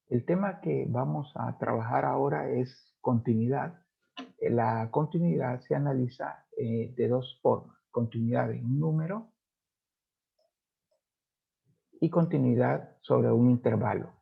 El tema que vamos a trabajar ahora es continuidad. La continuidad se analiza de dos formas: continuidad en un número y continuidad sobre un intervalo.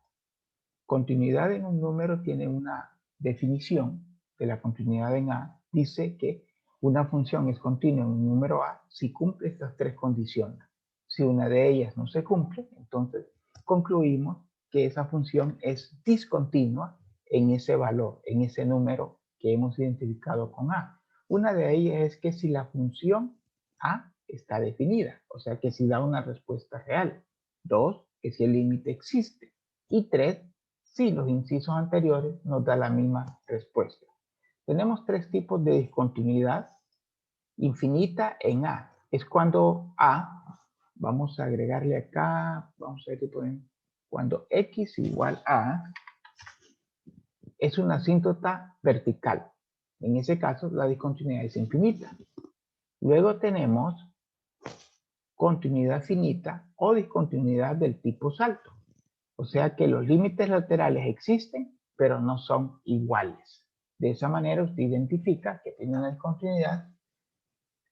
Continuidad en un número tiene una definición de la continuidad en A. Dice que una función es continua en un número A si cumple estas tres condiciones. Si una de ellas no se cumple, entonces concluimos que esa función es discontinua en ese valor, en ese número que hemos identificado con A. Una de ellas es que si la función A está definida, o sea que si da una respuesta real. Dos, que si el límite existe. Y tres, si los incisos anteriores nos da la misma respuesta. Tenemos tres tipos de discontinuidad. Infinita en A es cuando A, vamos a agregarle acá, vamos a ver qué podemos, cuando X igual A es una asíntota vertical. En ese caso, la discontinuidad es infinita. Luego tenemos continuidad finita o discontinuidad del tipo salto. O sea que los límites laterales existen, pero no son iguales. De esa manera usted identifica que tiene una discontinuidad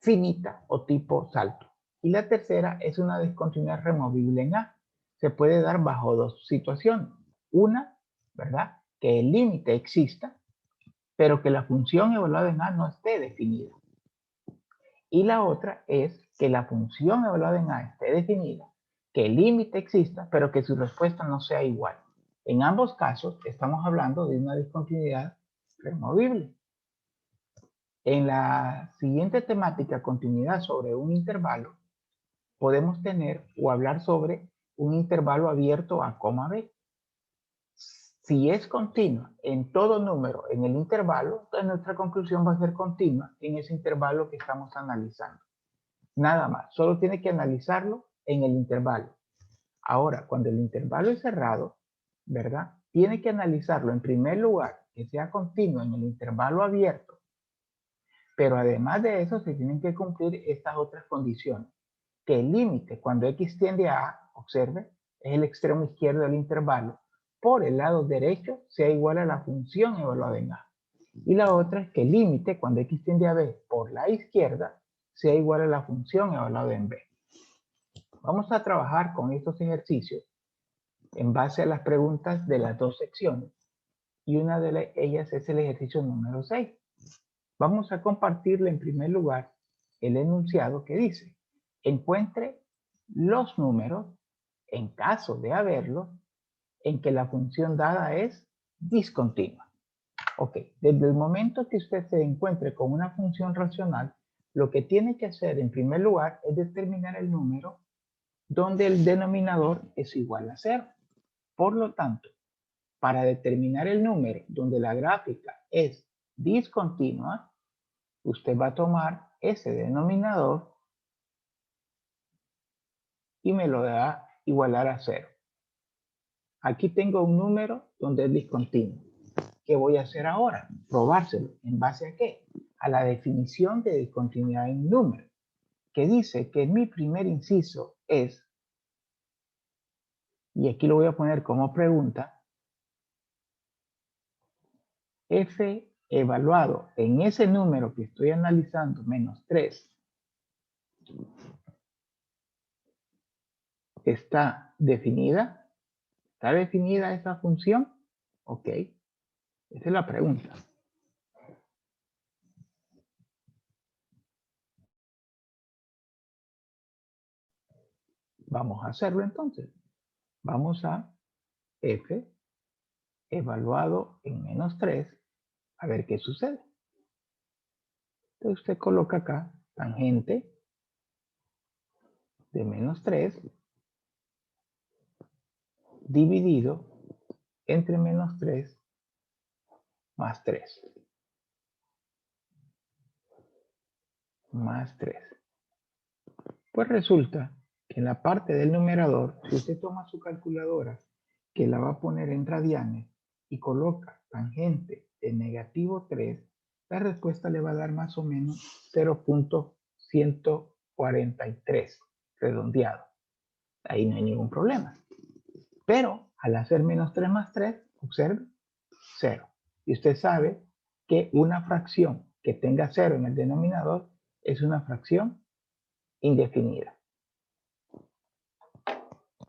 finita o tipo salto. Y la tercera es una discontinuidad removible en A. Se puede dar bajo dos situaciones. Una, ¿verdad? Que el límite exista, pero que la función evaluada en A no esté definida. Y la otra es que la función evaluada en A esté definida, que el límite exista, pero que su respuesta no sea igual. En ambos casos estamos hablando de una discontinuidad removible. En la siguiente temática, continuidad sobre un intervalo, podemos tener o hablar sobre un intervalo abierto a coma b. Si es continua en todo número en el intervalo, entonces nuestra conclusión va a ser continua en ese intervalo que estamos analizando. Nada más, solo tiene que analizarlo en el intervalo. Ahora, cuando el intervalo es cerrado, ¿verdad? Tiene que analizarlo en primer lugar, que sea continuo en el intervalo abierto, pero además de eso se tienen que cumplir estas otras condiciones. Que el límite, cuando x tiende a A, observe, es el extremo izquierdo del intervalo, por el lado derecho sea igual a la función evaluada en A. Y la otra es que el límite, cuando x tiende a B, por la izquierda, sea igual a la función evaluada en B. Vamos a trabajar con estos ejercicios en base a las preguntas de las dos secciones, y una de ellas es el ejercicio número 6. Vamos a compartirle en primer lugar el enunciado que dice: encuentre los números, en caso de haberlos, en que la función dada es discontinua. Ok, desde el momento que usted se encuentre con una función racional, lo que tiene que hacer en primer lugar es determinar el número donde el denominador es igual a 0. Por lo tanto, para determinar el número donde la gráfica es discontinua, usted va a tomar ese denominador y me lo va a igualar a 0. Aquí tengo un número donde es discontinuo. ¿Qué voy a hacer ahora? Probárselo. ¿En base a qué? A la definición de discontinuidad en número, que dice que mi primer inciso es, y aquí lo voy a poner como pregunta, f evaluado en ese número que estoy analizando, menos 3, ¿está definida? ¿Está definida esa función? Ok, esa es la pregunta. Vamos a hacerlo entonces. Vamos a f evaluado en menos 3, a ver qué sucede. Entonces usted coloca acá tangente de menos 3 dividido entre menos 3 más 3. Más 3. Pues resulta que en la parte del numerador, si usted toma su calculadora, que la va a poner en radianes, y coloca tangente de negativo 3, la respuesta le va a dar más o menos 0.143 redondeado. Ahí no hay ningún problema. Pero al hacer menos 3 más 3, Observe, 0. Y usted sabe que una fracción que tenga 0 en el denominador es una fracción indefinida.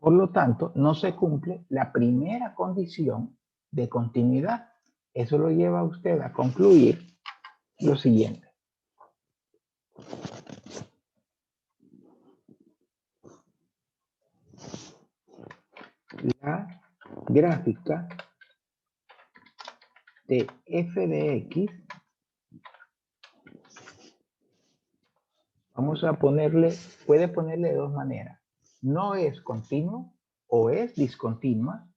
Por lo tanto, no se cumple la primera condición de continuidad. Eso lo lleva a usted a concluir lo siguiente. La gráfica de f de x, vamos a ponerle, puede ponerle de dos maneras. No es continuo o es discontinua.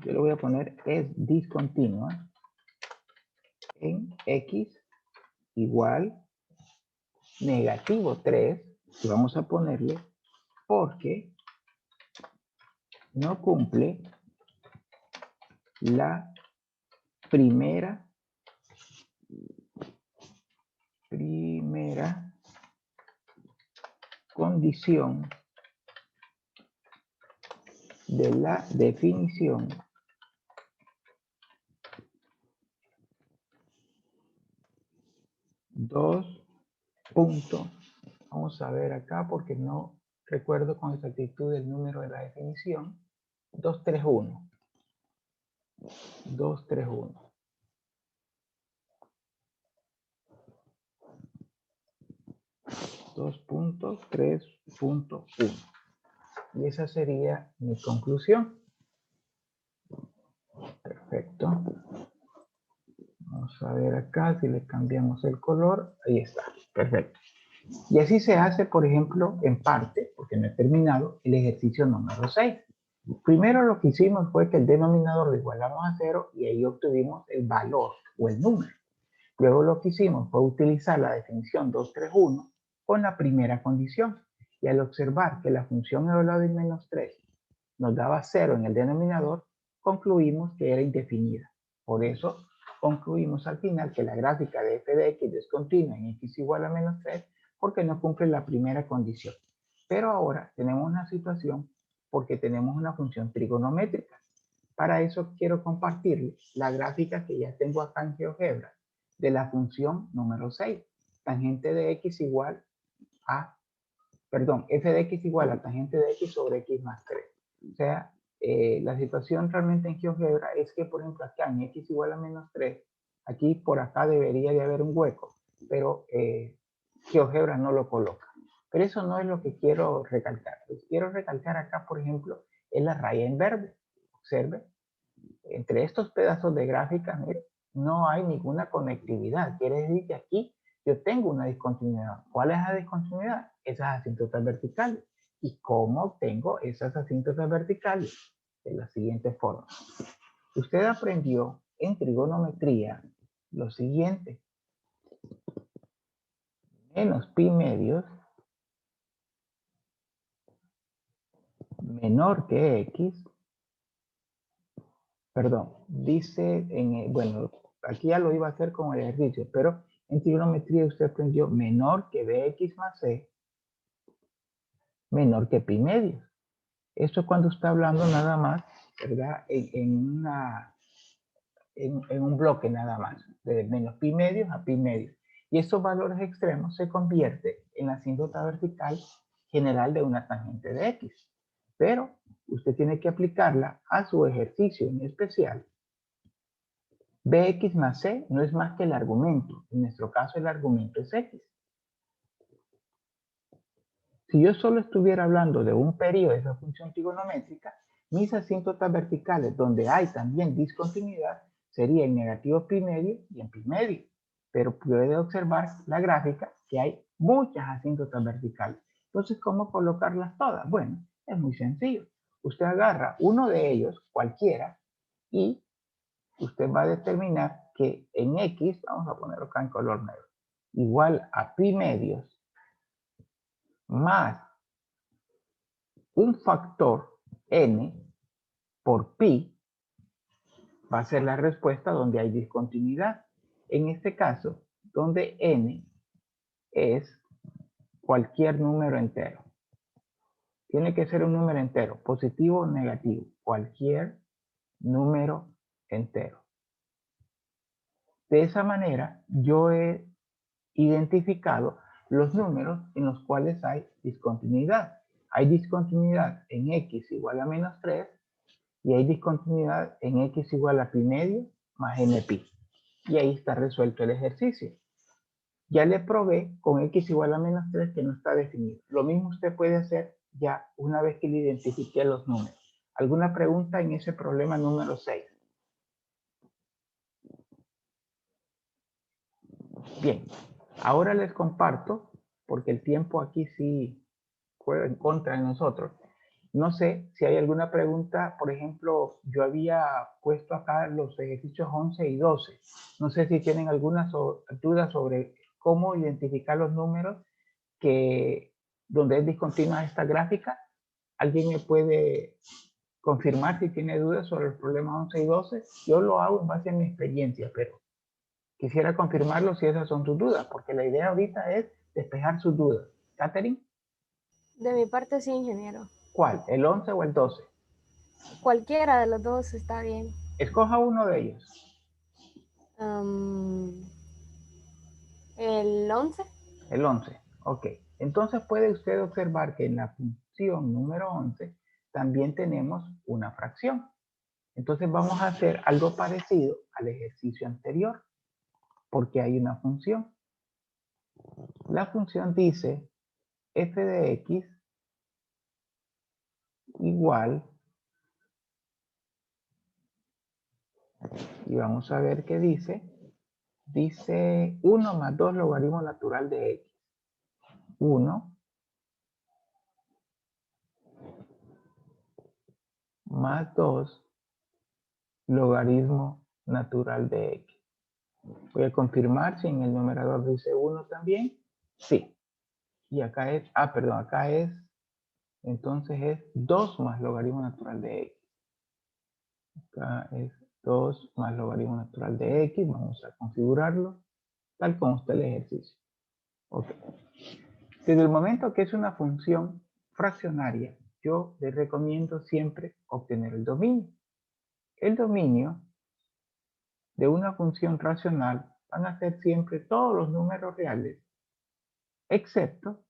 Yo le voy a poner es discontinua en x igual negativo 3. Y vamos a ponerle porque no cumple la primera condición de la definición dos puntos. Vamos a ver acá porque no recuerdo con exactitud el número de la definición. 231. 231. 2.3.1. Y esa sería mi conclusión. Perfecto. Vamos a ver acá si le cambiamos el color. Ahí está. Perfecto. Y así se hace, por ejemplo, en parte, porque no he terminado, el ejercicio número 6. Primero lo que hicimos fue que el denominador lo igualamos a 0 y ahí obtuvimos el valor o el número. Luego lo que hicimos fue utilizar la definición 231 con la primera condición. Y al observar que la función elevado en menos 3 nos daba 0 en el denominador, concluimos que era indefinida. Por eso concluimos al final que la gráfica de f de x es continua en x igual a menos 3 porque no cumple la primera condición. Pero ahora tenemos una situación porque tenemos una función trigonométrica. Para eso quiero compartirles la gráfica que ya tengo acá en GeoGebra de la función número 6, tangente de x igual a, f de x igual a tangente de x sobre x más 3. O sea, la situación realmente en GeoGebra es que, por ejemplo, acá en x igual a menos 3, aquí por acá debería de haber un hueco, pero GeoGebra no lo coloca. Pero eso no es lo que quiero recalcar. Lo que quiero recalcar acá, por ejemplo, es la raya en verde. Observe, entre estos pedazos de gráfica, mire, no hay ninguna conectividad. Quiere decir que aquí yo tengo una discontinuidad. ¿Cuál es la discontinuidad? Esas asíntotas verticales. ¿Y cómo obtengo esas asíntotas verticales? De la siguiente forma. Usted aprendió en trigonometría lo siguiente. Menos pi medios menor que x. Perdón, dice, bueno, aquí ya lo iba a hacer con el ejercicio, pero en trigonometría usted aprendió menor que bx más c, menor que pi medios. Esto es cuando está hablando nada más, ¿verdad? En un bloque nada más, de menos pi medios a pi medios. Y estos valores extremos se convierten en la asíntota vertical general de una tangente de x. Pero usted tiene que aplicarla a su ejercicio en especial. Bx más c no es más que el argumento. En nuestro caso el argumento es x. Si yo solo estuviera hablando de un periodo de esa función trigonométrica, mis asíntotas verticales donde hay también discontinuidad sería en negativo pi medio y en pi medio. Pero puede observar la gráfica que hay muchas asíntotas verticales. Entonces, ¿cómo colocarlas todas? Bueno, es muy sencillo. Usted agarra uno de ellos, cualquiera, y usted va a determinar que en x, vamos a ponerlo acá en color negro, igual a pi medios más un factor n por pi, va a ser la respuesta donde hay discontinuidad. En este caso, donde n es cualquier número entero. Tiene que ser un número entero, positivo o negativo, cualquier número entero. De esa manera, yo he identificado los números en los cuales hay discontinuidad. Hay discontinuidad en x igual a menos 3 y hay discontinuidad en x igual a pi medio más n pi. Y ahí está resuelto el ejercicio. Ya le probé con x igual a menos 3 que no está definido. Lo mismo usted puede hacer ya una vez que le identifique los números. ¿Alguna pregunta en ese problema número 6? Bien, ahora les comparto, porque el tiempo aquí sí juega en contra de nosotros. No sé si hay alguna pregunta, por ejemplo, yo había puesto acá los ejercicios 11 y 12. No sé si tienen alguna duda sobre cómo identificar los números donde es discontinua esta gráfica. ¿Alguien me puede confirmar si tiene dudas sobre los problemas 11 y 12? Yo lo hago en base a mi experiencia, pero quisiera confirmarlo si esas son sus dudas, porque la idea ahorita es despejar sus dudas. ¿Catherine? De mi parte sí, ingeniero. ¿Cuál? ¿El 11 o el 12? Cualquiera de los dos está bien. Escoja uno de ellos. ¿El 11? El 11. Ok. Entonces puede usted observar que en la función número 11 también tenemos una fracción. Entonces vamos a hacer algo parecido al ejercicio anterior, porque hay una función. La función dice f de x igual, y vamos a ver qué dice. Dice 1 más 2 logaritmo natural de x. 1 más 2 logaritmo natural de x. Voy a confirmar si en el numerador dice 1 también. Sí. Y acá es, perdón, acá es, entonces es 2 más logaritmo natural de x. Acá es 2 más logaritmo natural de x. Vamos a configurarlo tal como está el ejercicio. Ok. Desde el momento que es una función fraccionaria, yo les recomiendo siempre obtener el dominio. El dominio de una función racional van a ser siempre todos los números reales, excepto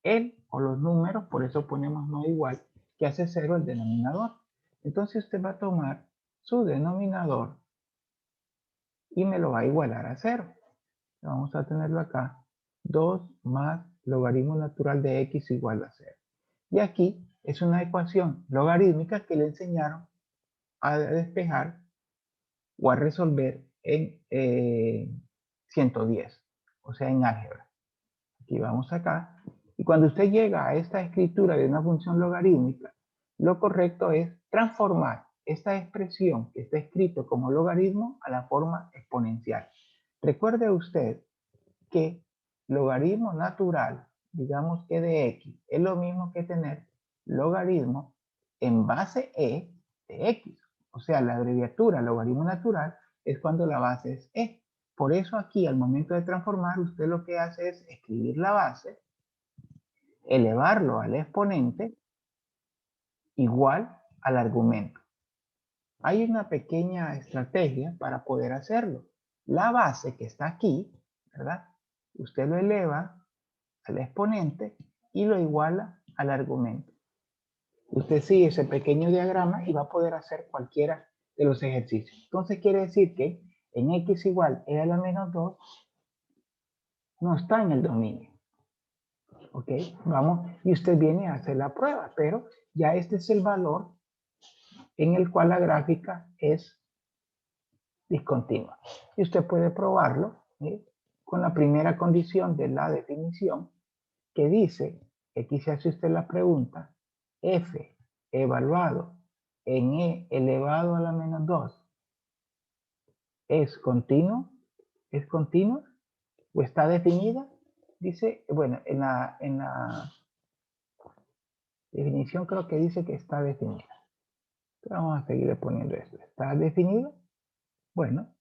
el o los números, por eso ponemos no igual, que hace cero el denominador. Entonces usted va a tomar su denominador y me lo va a igualar a cero. Vamos a tenerlo acá, 2 más logaritmo natural de x igual a 0. Y aquí es una ecuación logarítmica que le enseñaron a despejar o a resolver en 110, o sea, en álgebra. Aquí vamos acá. Y cuando usted llega a esta escritura de una función logarítmica, lo correcto es transformar esta expresión que está escrito como logaritmo a la forma exponencial. Recuerde usted que logaritmo natural, digamos que de x, es lo mismo que tener logaritmo en base e de x. O sea, la abreviatura logaritmo natural es cuando la base es e. Por eso aquí, al momento de transformar, usted lo que hace es escribir la base, elevarlo al exponente, igual al argumento. Hay una pequeña estrategia para poder hacerlo. La base que está aquí, ¿verdad? Usted lo eleva al exponente y lo iguala al argumento. Usted sigue ese pequeño diagrama y va a poder hacer cualquiera de los ejercicios. Entonces quiere decir que en x igual e a la menos 2 no está en el dominio. ¿Ok? Vamos, y usted viene a hacer la prueba, pero ya este es el valor en el cual la gráfica es discontinua. Y usted puede probarlo con la primera condición de la definición que dice, aquí se hace usted la pregunta, f evaluado en e elevado a la menos 2 es continuo, es continua o está definida. Dice, bueno, en la definición creo que dice que está definida. Pero vamos a seguir poniendo esto. ¿Está definido? Bueno,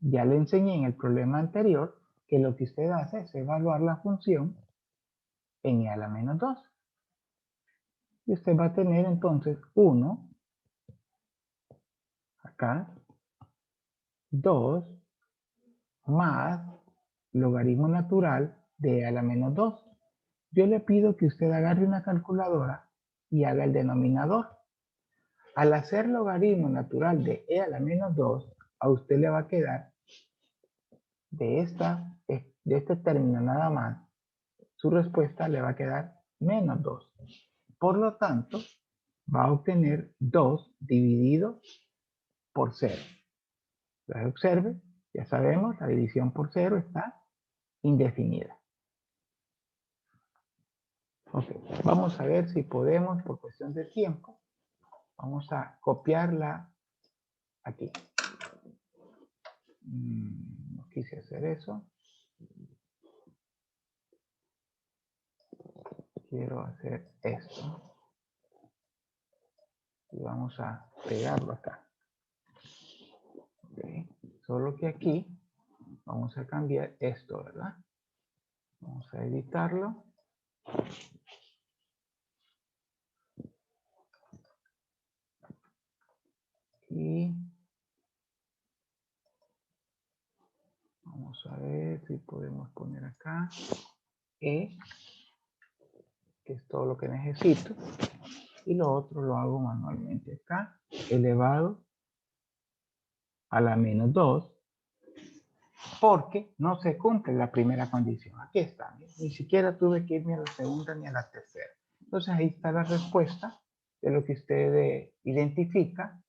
ya le enseñé en el problema anterior que lo que usted hace es evaluar la función en e a la menos 2. Y usted va a tener entonces 1, acá, 2, más logaritmo natural de e a la menos 2. Yo le pido que usted agarre una calculadora y haga el denominador. Al hacer logaritmo natural de e a la menos 2, a usted le va a quedar de este término nada más, su respuesta le va a quedar menos 2. Por lo tanto, va a obtener 2 dividido por 0. Entonces, observe, ya sabemos, la división por 0 está indefinida. Ok, vamos a ver si podemos, por cuestión de tiempo, vamos a copiarla aquí. No quise hacer eso. Quiero hacer esto. Y vamos a pegarlo acá. Okay. Solo que aquí vamos a cambiar esto, ¿verdad? Vamos a editarlo. Y vamos a ver si podemos poner acá E, que es todo lo que necesito. Y lo otro lo hago manualmente acá, elevado a la menos 2, porque no se cumple la primera condición. Aquí está, ni siquiera tuve que irme a la segunda ni a la tercera. Entonces ahí está la respuesta de lo que usted identifica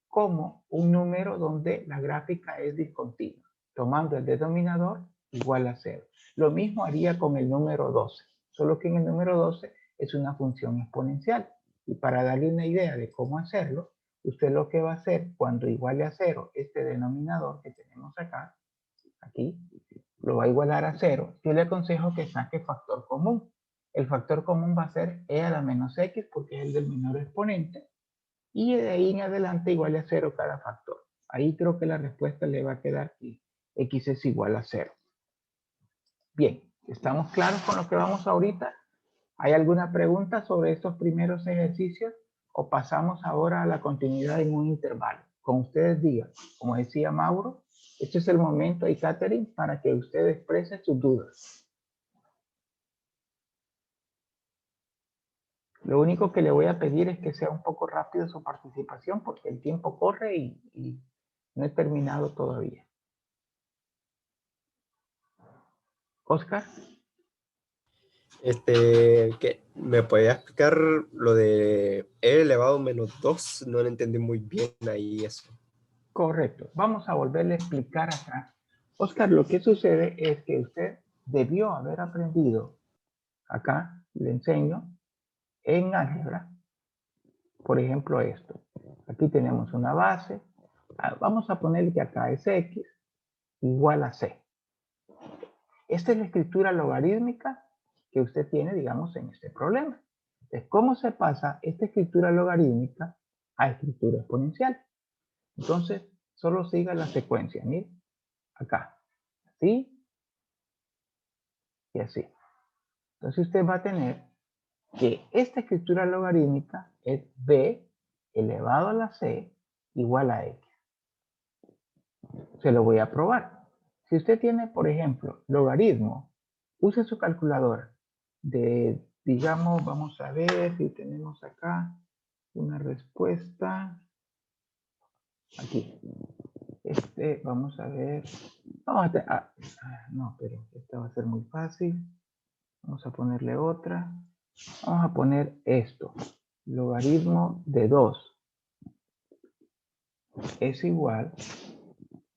como un número donde la gráfica es discontinua, tomando el denominador igual a 0. Lo mismo haría con el número 12, solo que en el número 12 es una función exponencial. Y para darle una idea de cómo hacerlo, usted lo que va a hacer cuando iguale a 0 este denominador que tenemos acá, aquí, lo va a igualar a 0. Yo le aconsejo que saque factor común. El factor común va a ser e a la menos x porque es el del menor exponente. Y de ahí en adelante igual a 0 cada factor. Ahí creo que la respuesta le va a quedar que x es igual a 0. Bien, ¿estamos claros con lo que vamos ahorita? ¿Hay alguna pregunta sobre estos primeros ejercicios? ¿O pasamos ahora a la continuidad en un intervalo? Como ustedes digan, como decía Mauro, este es el momento y Catherine para que usted exprese sus dudas. Lo único que le voy a pedir es que sea un poco rápido su participación porque el tiempo corre y no he terminado todavía. Oscar. ¿Me podía explicar lo de e elevado a menos 2? No lo entendí muy bien ahí eso. Correcto. Vamos a volverle a explicar acá. Oscar, lo que sucede es que usted debió haber aprendido, acá le enseño, en álgebra, por ejemplo esto. Aquí tenemos una base. Vamos a poner que acá es x igual a c. Esta es la escritura logarítmica que usted tiene, digamos, en este problema. Entonces, ¿cómo se pasa esta escritura logarítmica a escritura exponencial? Entonces, solo siga la secuencia. Mire, acá, así y así. Entonces, usted va a tener que esta escritura logarítmica es b elevado a la c igual a x. Se lo voy a probar. Si usted tiene, por ejemplo, logaritmo, use su calculadora de, digamos, vamos a ver si tenemos acá una respuesta. Aquí. Vamos a ver. No, pero esta va a ser muy fácil. Vamos a ponerle otra. Vamos a poner esto. Logaritmo de 2 es igual.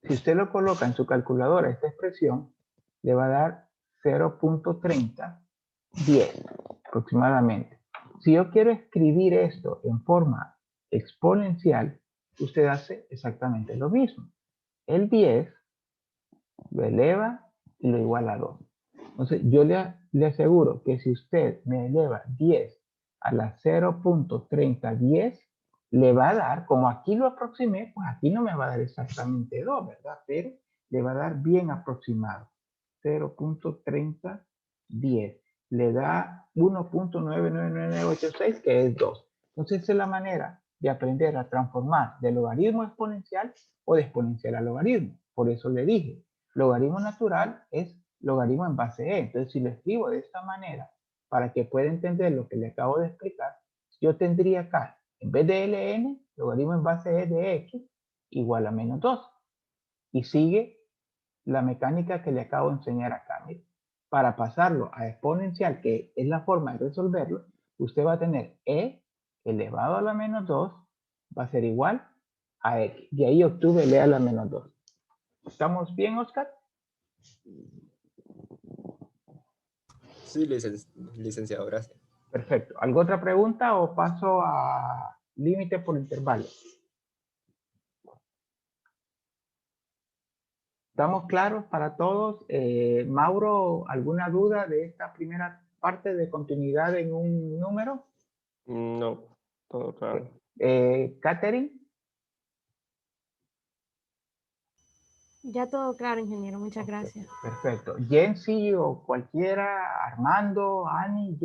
Si usted lo coloca en su calculadora, esta expresión, le va a dar 0.3010 aproximadamente. Si yo quiero escribir esto en forma exponencial, usted hace exactamente lo mismo. El 10 lo eleva y lo iguala a 2. Entonces, yo le aseguro que si usted me eleva 10 a la 0.3010, le va a dar, como aquí lo aproximé, pues aquí no me va a dar exactamente 2, ¿verdad? Pero le va a dar bien aproximado, 0.3010. le da 1.99986, que es 2. Entonces, esa es la manera de aprender a transformar de logaritmo a exponencial o de exponencial a logaritmo. Por eso le dije, logaritmo natural es logaritmo en base E. Entonces, si lo escribo de esta manera, para que pueda entender lo que le acabo de explicar, yo tendría acá, en vez de ln, logaritmo en base E de x igual a menos 2. Y sigue la mecánica que le acabo de enseñar acá. Mire. Para pasarlo a exponencial, que es la forma de resolverlo, usted va a tener e elevado a la menos 2, va a ser igual a x. De ahí obtuve e a la menos 2. ¿Estamos bien, Oscar? Sí, licenciado, gracias. Perfecto. ¿Alguna otra pregunta o paso a límite por intervalo? ¿Estamos claros para todos? Mauro, ¿alguna duda de esta primera parte de continuidad en un número? No, todo claro. Catherine. Ya todo claro, ingeniero. Muchas Okay, gracias. perfecto. Jensi o cualquiera, Armando, Ani,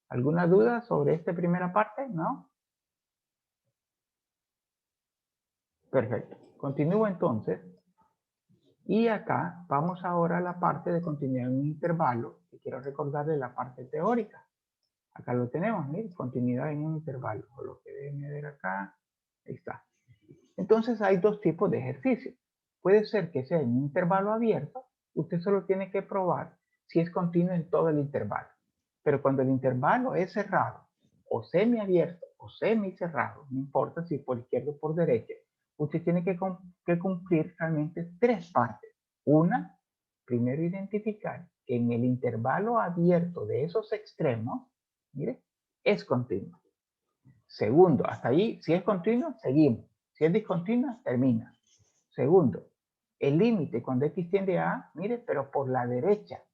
¿alguna duda sobre esta primera parte? ¿No? Perfecto. Continúo entonces. Y acá vamos ahora a la parte de continuidad en un intervalo, que quiero recordarle la parte teórica. Acá lo tenemos, ¿sí? Continuidad en un intervalo. O lo que deben ver acá, ahí está. Entonces hay dos tipos de ejercicios. Puede ser que sea en un intervalo abierto, usted solo tiene que probar si es continuo en todo el intervalo. Pero cuando el intervalo es cerrado, o semiabierto, o semicerrado, no importa si por izquierda o por derecha, usted tiene que cumplir realmente tres partes. Una, primero identificar que en el intervalo abierto de esos extremos, mire, es continuo. Segundo, hasta ahí, si es continuo, seguimos. Si es discontinua, termina. Segundo, el límite cuando x tiende a A, mire, pero por la derecha.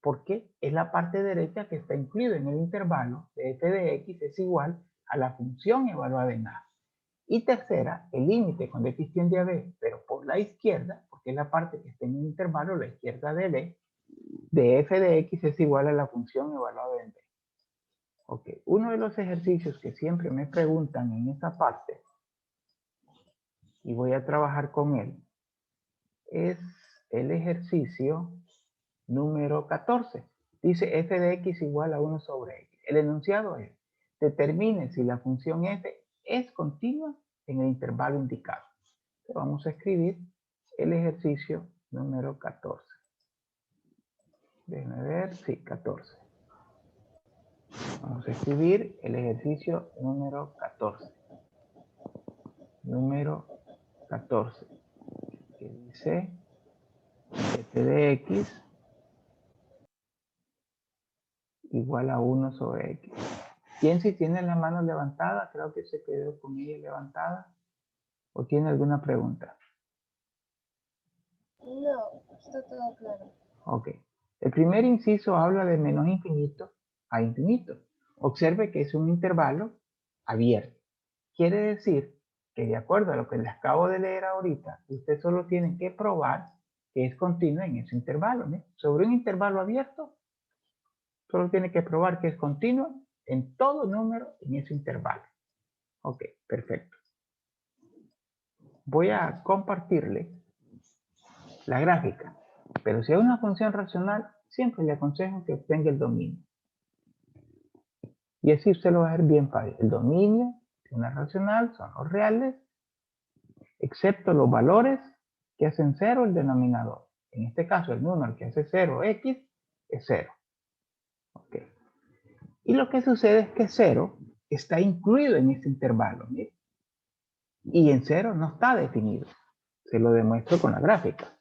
Porque es la parte derecha que está incluida en el intervalo de f de x es igual a la función evaluada en A. Y tercera, el límite cuando x tiende a B, pero por la izquierda, porque es la parte que está en el intervalo, la izquierda de B, de f de x es igual a la función evaluada en B. Ok, uno de los ejercicios que siempre me preguntan en esta parte, y voy a trabajar con él, es el ejercicio número 14. Dice f de x igual a 1 sobre x. El enunciado es, determine si la función f es continua en el intervalo indicado. Entonces vamos a escribir el ejercicio número 14. Déjenme ver, sí, 14. Vamos a escribir el ejercicio número 14. Número 14. Que dice f de x igual a 1 sobre x. ¿Quién si tiene la mano levantada? Creo que se quedó con ella levantada. ¿O tiene alguna pregunta? No, está todo claro. Ok. El primer inciso habla de menos infinito a infinito. Observe que es un intervalo abierto. Quiere decir que de acuerdo a lo que les acabo de leer ahorita, usted solo tiene que probar que es continuo en ese intervalo. ¿no? Sobre un intervalo abierto, solo tiene que probar que es continuo en todo número en ese intervalo. Ok, perfecto. Voy a compartirle la gráfica, pero si hay una función racional, siempre le aconsejo que obtenga el dominio. Y así usted lo va a ver bien fácil. El dominio de una racional son los reales, excepto los valores que hacen cero el denominador. En este caso, el número que hace 0, x, es 0. Okay. Y lo que sucede es que 0 está incluido en este intervalo. ¿sí? Y en 0 no está definido. Se lo demuestro con la gráfica.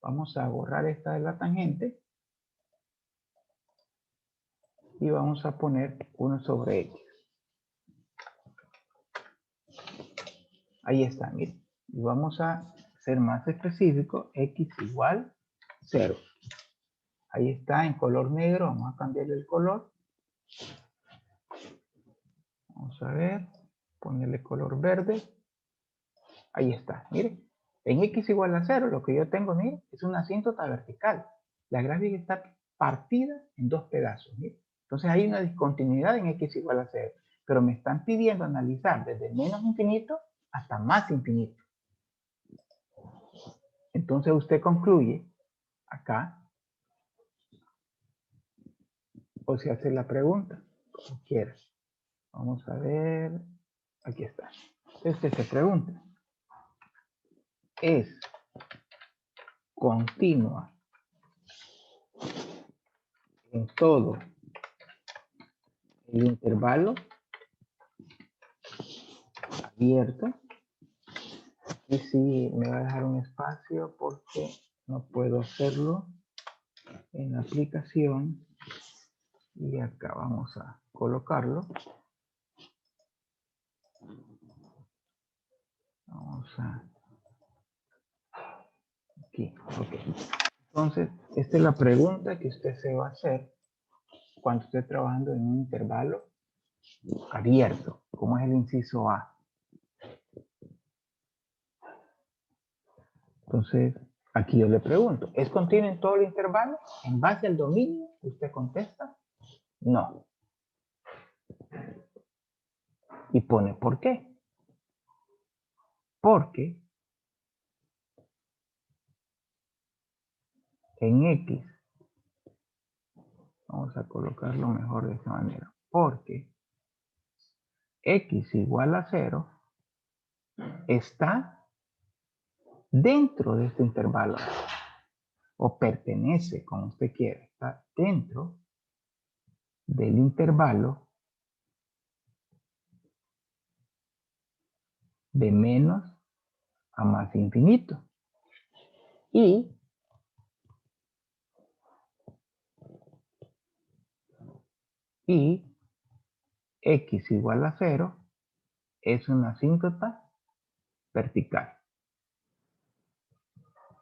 Vamos a borrar esta de la tangente. Y vamos a poner 1 sobre x. Ahí está, miren. Y vamos a ser más específico, x igual 0. Ahí está en color negro, vamos a cambiarle el color. Vamos a ver, ponerle color verde. Ahí está, miren. En x igual a 0, lo que yo tengo, miren, es una asíntota vertical. La gráfica está partida en dos pedazos. ¿Mire? Entonces hay una discontinuidad en x igual a 0, pero me están pidiendo analizar desde menos infinito hasta más infinito. Entonces usted concluye acá, o se hace la pregunta, como quiera. Vamos a ver, aquí está. Usted se pregunta, ¿es continua en todo el intervalo abierto? Y sí, me va a dejar un espacio porque no puedo hacerlo en la aplicación. Y acá vamos a colocarlo. Vamos a... Aquí, ok. Entonces, esta es la pregunta que usted se va a hacer cuando esté trabajando en un intervalo abierto, como es el inciso A. Entonces, aquí yo le pregunto, ¿es continuo en todo el intervalo? En base al dominio, usted contesta, no. Y pone, ¿por qué? Porque en X, vamos a colocarlo mejor de esta manera, porque X igual a 0 está dentro de este intervalo, o pertenece, como usted quiera, está dentro del intervalo de menos a más infinito. Y X igual a 0 es una asíntota vertical.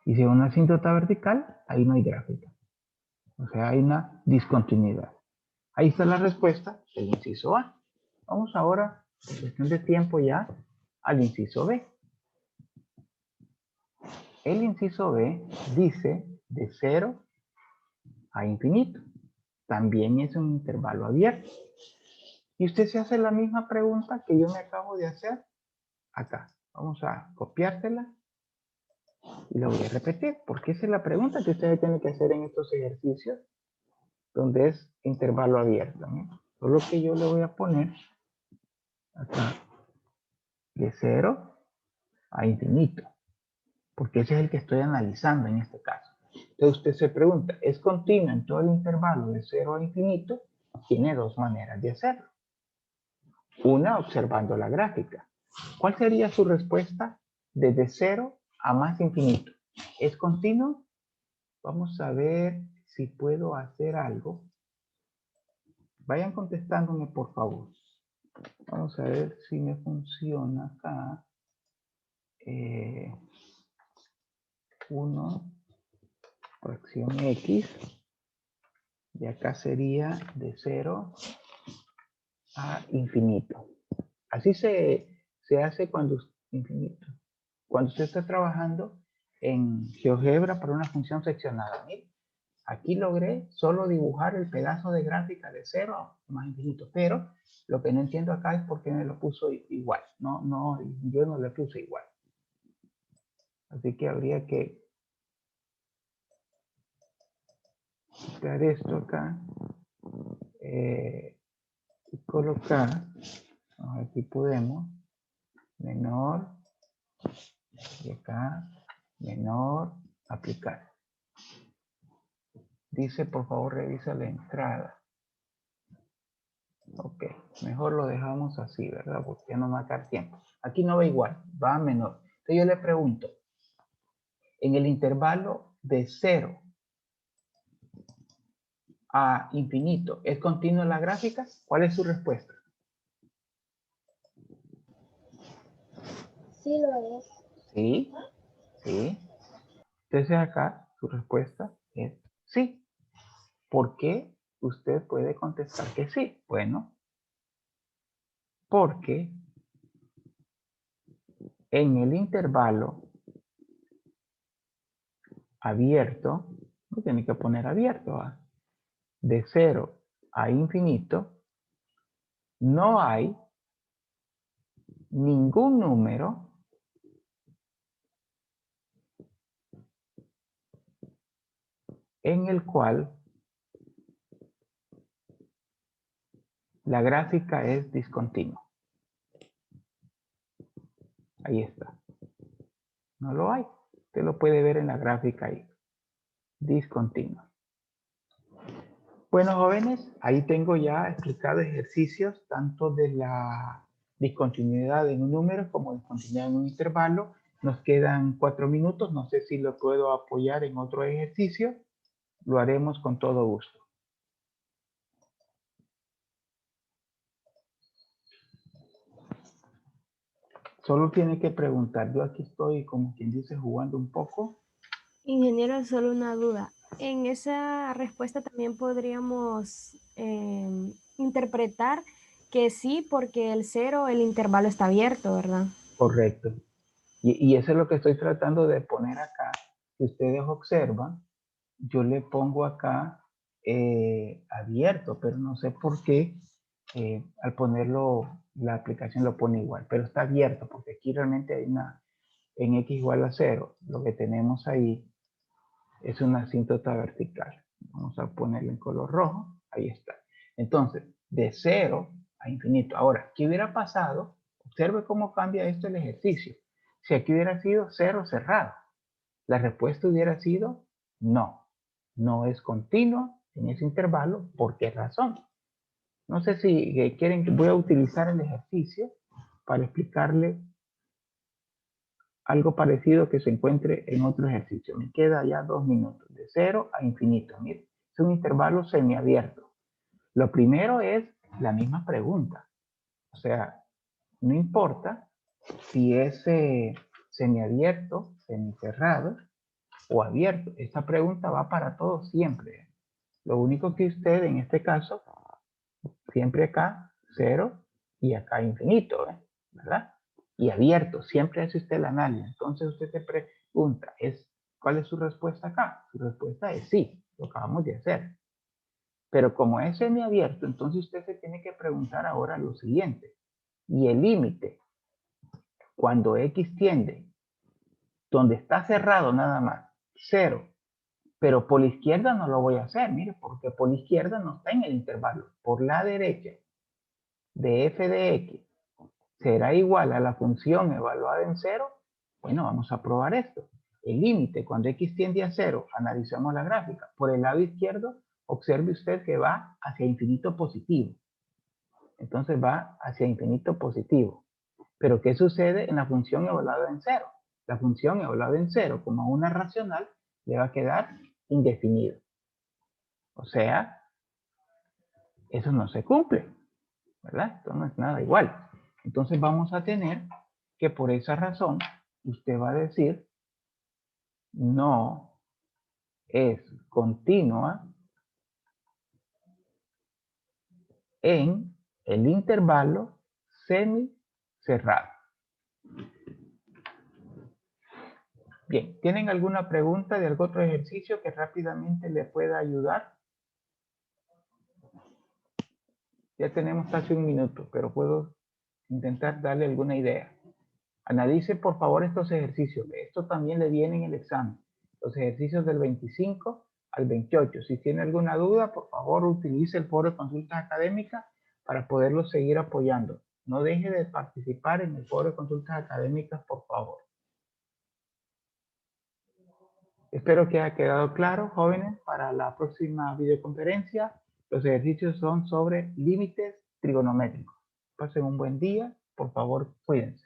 Y si es una asíntota vertical, ahí no hay gráfica. O sea, hay una discontinuidad. Ahí está la respuesta del inciso A. Vamos ahora, en cuestión de tiempo ya, al inciso B. El inciso B dice de 0 a infinito. También es un intervalo abierto. Y usted se hace la misma pregunta que yo me acabo de hacer acá. Vamos a copiársela y la voy a repetir, porque esa es la pregunta que ustedes tienen que hacer en estos ejercicios donde es intervalo abierto, ¿no? Solo que yo le voy a poner acá de 0 a infinito, porque ese es el que estoy analizando en este caso. Entonces usted se pregunta, ¿es continuo en todo el intervalo de 0 a infinito? Tiene dos maneras de hacerlo. Una, observando la gráfica. ¿Cuál sería su respuesta desde 0 a más infinito? ¿Es continuo? Vamos a ver si puedo hacer algo. Vayan contestándome, por favor. Vamos a ver si me funciona acá. 1, fracción X. Y acá sería de 0 a infinito. Así se hace cuando infinito. Cuando usted está trabajando en GeoGebra para una función seccionada. Mire, aquí logré solo dibujar el pedazo de gráfica de 0 a más infinito, pero lo que no entiendo acá es por qué me lo puso igual. No, yo no le puse igual. Así que habría que quitar esto acá y colocar, aquí podemos, menor, y acá, menor, aplicar. Dice, por favor, revisa la entrada. Ok, mejor lo dejamos así, ¿verdad? Porque ya no va a dar tiempo. Aquí no va igual, va a menor. Entonces yo le pregunto, en el intervalo de 0 a infinito, ¿es continua la gráfica? ¿Cuál es su respuesta? Sí lo es. Sí, sí. Entonces acá su respuesta es sí. ¿Por qué usted puede contestar que sí? Bueno, porque en el intervalo abierto, no tiene que poner abierto, ¿ah? de 0 a infinito, no hay ningún número en el cual la gráfica es discontinua. Ahí está. No lo hay. Usted lo puede ver en la gráfica ahí. Discontinua. Bueno, jóvenes, ahí tengo ya explicado ejercicios tanto de la discontinuidad en un número como discontinuidad en un intervalo. Nos quedan 4 minutos. No sé si lo puedo apoyar en otro ejercicio. Lo haremos con todo gusto. Solo tiene que preguntar. Yo aquí estoy, como quien dice, jugando un poco. Ingeniero, solo una duda. En esa respuesta también podríamos interpretar que sí, porque el 0, el intervalo está abierto, ¿verdad? Correcto. Y eso es lo que estoy tratando de poner acá. Si ustedes observan, yo le pongo acá abierto, pero no sé por qué al ponerlo, la aplicación lo pone igual, pero está abierto porque aquí realmente hay una, en x igual a 0, lo que tenemos ahí es una asíntota vertical. Vamos a ponerlo en color rojo, ahí está. Entonces, de 0 a infinito. Ahora, ¿qué hubiera pasado? Observe cómo cambia esto el ejercicio. Si aquí hubiera sido 0 cerrado, la respuesta hubiera sido no. No es continuo en ese intervalo. ¿Por qué razón? No sé si quieren que voy a utilizar el ejercicio para explicarle algo parecido que se encuentre en otro ejercicio. Me queda ya 2 minutos, de 0 a infinito. Mire, es un intervalo semiabierto. Lo primero es la misma pregunta. O sea, no importa si es semiabierto, semicerrado o abierto. Esta pregunta va para todos siempre. Lo único que usted en este caso, siempre acá 0 y acá infinito, ¿verdad? Y abierto, siempre hace usted el análisis. Entonces usted se pregunta, ¿cuál es su respuesta acá? Su respuesta es sí, lo acabamos de hacer. Pero como es semiabierto, entonces usted se tiene que preguntar ahora lo siguiente. Y el límite, cuando x tiende, donde está cerrado nada más, 0, pero por la izquierda no lo voy a hacer, mire, porque por la izquierda no está en el intervalo. Por la derecha de f de x será igual a la función evaluada en 0, bueno, vamos a probar esto. El límite, cuando x tiende a 0, analicemos la gráfica. Por el lado izquierdo, observe usted que va hacia infinito positivo. Entonces va hacia infinito positivo. Pero ¿qué sucede en la función evaluada en 0? La función evaluada en 0 como una racional le va a quedar indefinido. O sea, eso no se cumple, ¿verdad? Esto no es nada igual. Entonces vamos a tener que por esa razón usted va a decir no es continua en el intervalo semicerrado. Bien, ¿tienen alguna pregunta de algún otro ejercicio que rápidamente le pueda ayudar? Ya tenemos casi un minuto, pero puedo intentar darle alguna idea. Analice por favor estos ejercicios. Esto también le viene en el examen. Los ejercicios del 25 al 28. Si tiene alguna duda, por favor utilice el foro de consultas académicas para poderlo seguir apoyando. No deje de participar en el foro de consultas académicas, por favor. Espero que haya quedado claro, jóvenes, para la próxima videoconferencia. Los ejercicios son sobre límites trigonométricos. Pasen un buen día. Por favor, cuídense.